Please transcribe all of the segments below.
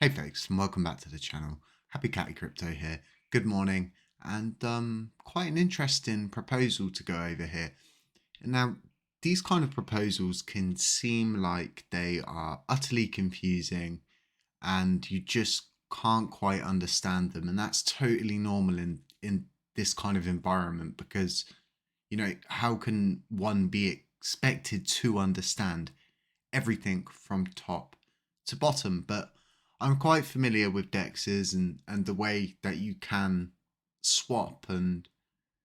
Hey folks, and welcome back to the channel. Happy Catty Crypto here. Good morning, and quite an interesting proposal to go over here. Now, these kind of proposals can seem like they are utterly confusing, and you just can't quite understand them, and that's totally normal in this kind of environment because how can one be expected to understand everything from top to bottom? But I'm quite familiar with dexes and the way that you can swap and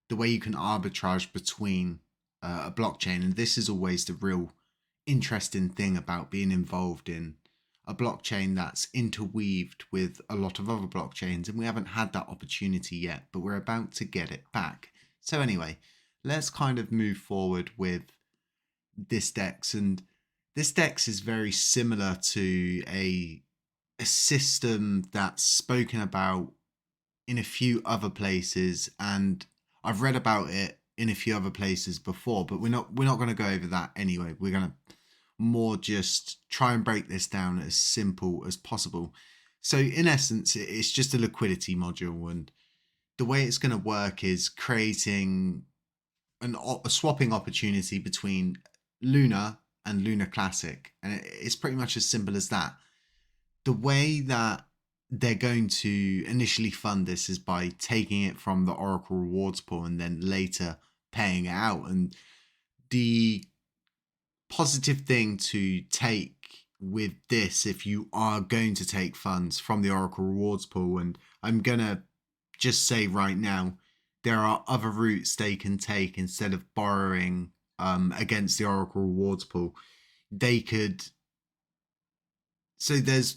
the way you can arbitrage between a blockchain. And this is always the real interesting thing about being involved in a blockchain that's interweaved with a lot of other blockchains. And we haven't had that opportunity yet, but we're about to get it back. So, anyway, let's kind of move forward with this dex. And this dex is very similar to a system that's spoken about in a few other places, and I've read about it in a few other places before, but we're not going to go over that anyway. We're going to more just try and break this down as simple as possible. So in essence, it's just a liquidity module, and the way it's going to work is creating a swapping opportunity between Luna and Luna Classic, and it's pretty much as simple as that. The way that they're going to initially fund this is by taking it from the Oracle rewards pool and then later paying it out. And the positive thing to take with this, if you are going to take funds from the Oracle rewards pool, and I'm going to just say right now, there are other routes they can take instead of borrowing against the Oracle rewards pool. They could. So there's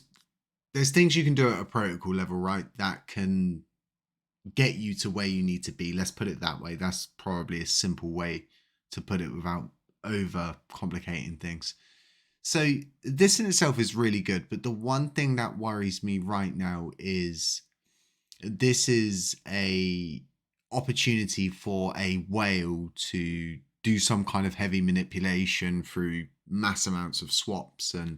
things you can do at a protocol level, right? That can get you to where you need to be. Let's put it that way. That's probably a simple way to put it without over complicating things. So this in itself is really good, but the one thing that worries me right now is this is a opportunity for a whale to do some kind of heavy manipulation through mass amounts of swaps, and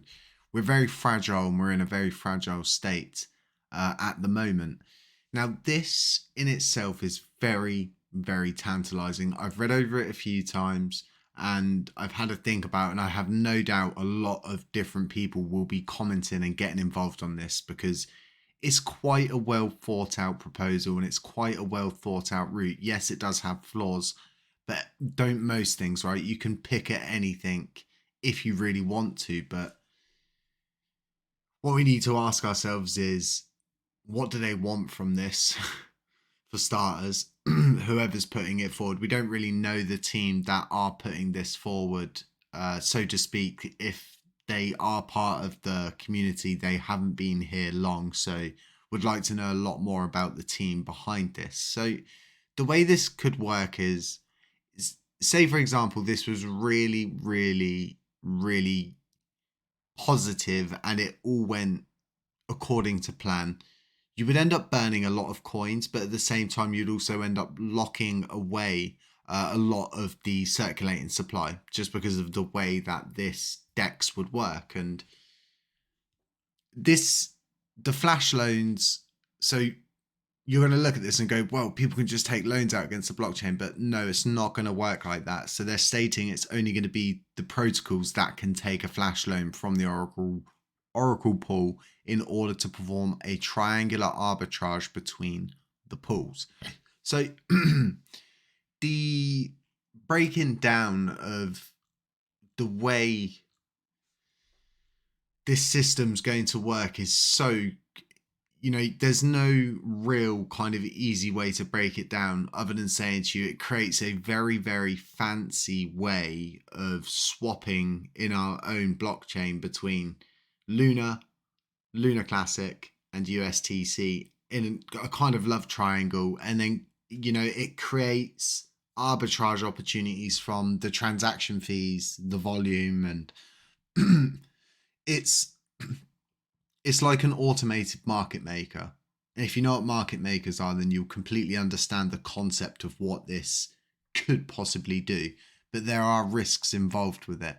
we're very fragile and we're in a very fragile state at the moment. Now this in itself is very, very tantalizing. I've read over it a few times and I've had a think about it, and I have no doubt a lot of different people will be commenting and getting involved on this because it's quite a well thought out proposal and it's quite a well thought out route. Yes, it does have flaws, but don't most things, right? You can pick at anything if you really want to, but what we need to ask ourselves is, what do they want from this? For starters, whoever's putting it forward, we don't really know the team that are putting this forward, so to speak. If they are part of the community, they haven't been here long, so would like to know a lot more about the team behind this. So the way this could work is say for example this was really, really, really positive and it all went according to plan. You would end up burning a lot of coins, but at the same time, you'd also end up locking away a lot of the circulating supply just because of the way that this DEX would work. And the flash loans, so you're going to look at this and go, well, people can just take loans out against the blockchain, but no, it's not going to work like that. So they're stating it's only going to be the protocols that can take a flash loan from the Oracle pool in order to perform a triangular arbitrage between the pools. So the breaking down of the way this system's going to work is so, there's no real kind of easy way to break it down other than saying to you, it creates a very, very fancy way of swapping in our own blockchain between Luna, Luna Classic, and USTC in a kind of love triangle. And then, it creates arbitrage opportunities from the transaction fees, the volume, and it's like an automated market maker. And if you know what market makers are, then you'll completely understand the concept of what this could possibly do. But there are risks involved with it.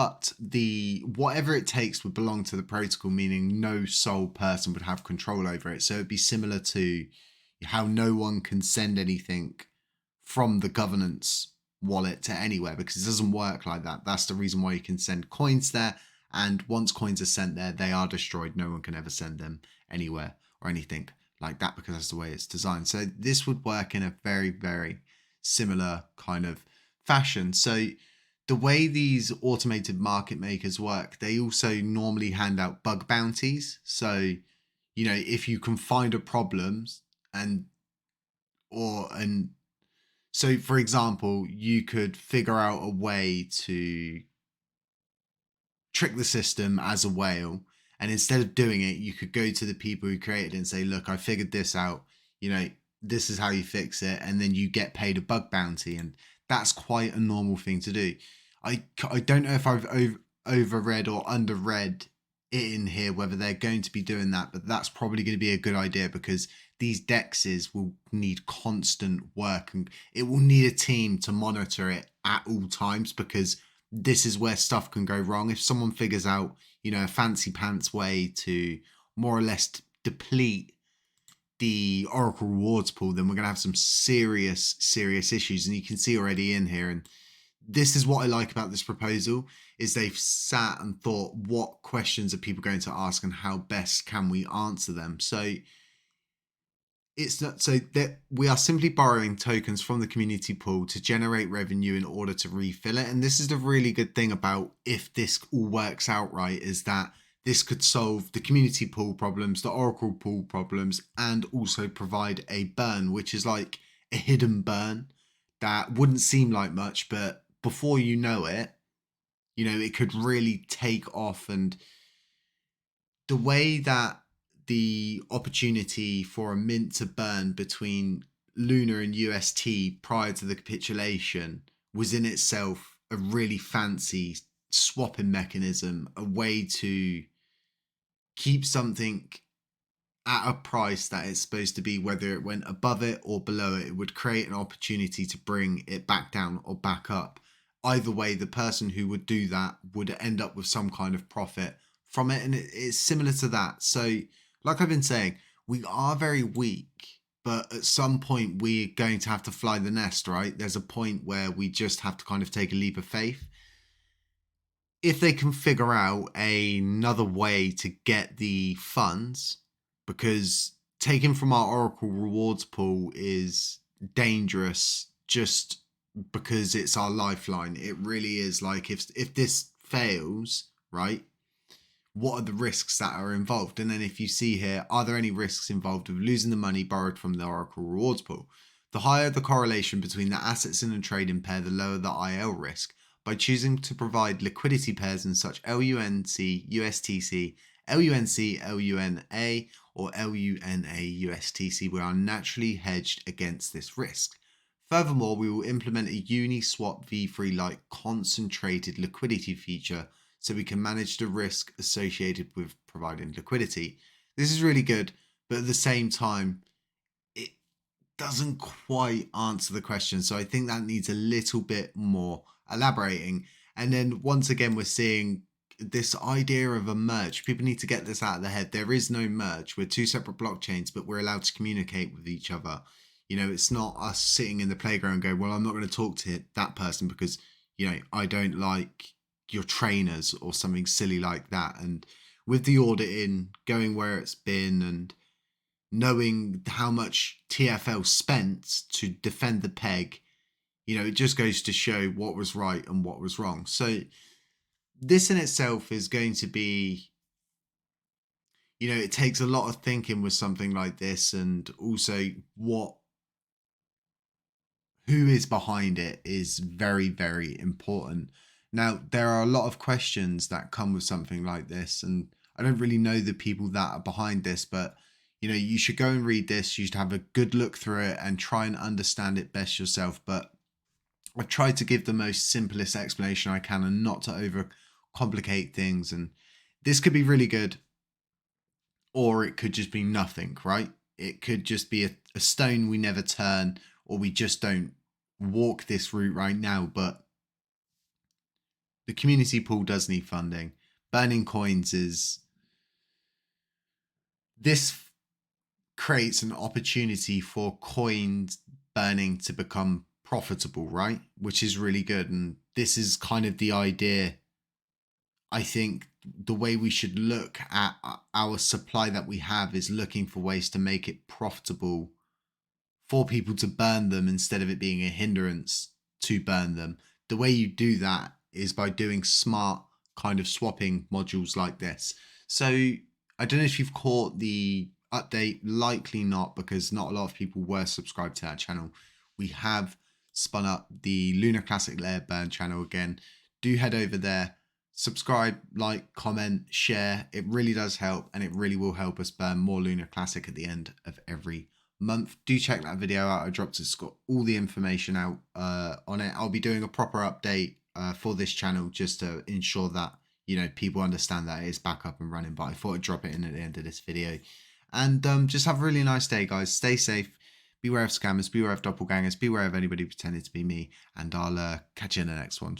but the whatever it takes would belong to the protocol, meaning no sole person would have control over it. So it'd be similar to how no one can send anything from the governance wallet to anywhere, because it doesn't work like that. That's the reason why you can send coins there, and once coins are sent there, they are destroyed. No one can ever send them anywhere or anything like that, because that's the way it's designed. So this would work in a very, very similar kind of fashion. So the way these automated market makers work, they also normally hand out bug bounties. So, if you can find a problem and or and so for example, you could figure out a way to trick the system as a whale, and instead of doing it, you could go to the people who created it and say, look, I figured this out, this is how you fix it, and then you get paid a bug bounty. And that's quite a normal thing to do. I don't know if I've overread or underread it in here whether they're going to be doing that, but that's probably going to be a good idea, because these dexes will need constant work, and it will need a team to monitor it at all times, because this is where stuff can go wrong. If someone figures out, a fancy pants way to more or less deplete the Oracle rewards pool, then we're going to have some serious, serious issues. And you can see already in here. And this is what I like about this proposal, is they've sat and thought, what questions are people going to ask and how best can we answer them? So it's not so that we are simply borrowing tokens from the community pool to generate revenue in order to refill it. And this is the really good thing about if this all works out right, is that this could solve the community pool problems, the Oracle pool problems, and also provide a burn, which is like a hidden burn that wouldn't seem like much, but before you know it, it could really take off. And the way that the opportunity for a mint to burn between Luna and UST prior to the capitulation was in itself a really fancy swapping mechanism, a way to keep something at a price that it's supposed to be, whether it went above it or below it. It would create an opportunity to bring it back down or back up. Either way, the person who would do that would end up with some kind of profit from it. And it's similar to that. So, like I've been saying, we are very weak, but at some point we're going to have to fly the nest, right? There's a point where we just have to kind of take a leap of faith. If they can figure out another way to get the funds, because taking from our Oracle rewards pool is dangerous just because it's our lifeline. It really is. Like, if this fails, right, what are the risks that are involved? And then if you see here, are there any risks involved with losing the money borrowed from the Oracle rewards pool? The higher the correlation between the assets in a trading pair, the lower the IL risk. By choosing to provide liquidity pairs in such LUNC, USTC, LUNC, LUNA, or LUNA, USTC, we are naturally hedged against this risk. Furthermore, we will implement a Uniswap v3-like concentrated liquidity feature so we can manage the risk associated with providing liquidity. This is really good, but at the same time, it doesn't quite answer the question. So I think that needs a little bit more elaborating. And then once again, we're seeing this idea of a merge. People need to get this out of their head. There is no merge. We're two separate blockchains, but we're allowed to communicate with each other. It's not us sitting in the playground and going, well, I'm not going to talk to that person because, I don't like your trainers or something silly like that. And with the auditing going where it's been, and knowing how much TFL spent to defend the peg, it just goes to show what was right and what was wrong. So this in itself is going to be, it takes a lot of thinking with something like this, and also who is behind it is very, very important. Now, there are a lot of questions that come with something like this, and I don't really know the people that are behind this, but you should go and read this. You should have a good look through it and try and understand it best yourself. But I've tried to give the most simplest explanation I can and not to overcomplicate things. And this could be really good, or it could just be nothing, right? It could just be a stone we never turn, or we just don't walk this route right now. But the community pool does need funding. Burning coins is... This creates an opportunity for coins burning to become profitable, right? Which is really good. And this is kind of the idea. I think the way we should look at our supply that we have is looking for ways to make it profitable for people to burn them instead of it being a hindrance to burn them. The way you do that is by doing smart kind of swapping modules like this. So I don't know if you've caught the update, likely not, because not a lot of people were subscribed to that channel. We have spun up the Lunar Classic Layer Burn channel again. Do head over there, subscribe, like, comment, share. It really does help, and it really will help us burn more Lunar Classic at the end of every month. Do check that video out. I dropped it. It's got all the information out on it. I'll be doing a proper update for this channel just to ensure that, you know, people understand that it is back up and running, but I thought I'd drop it in at the end of this video. And just have a really nice day, guys. Stay safe. Beware of scammers. Beware of doppelgangers. Beware of anybody pretending to be me. And I'll catch you in the next one.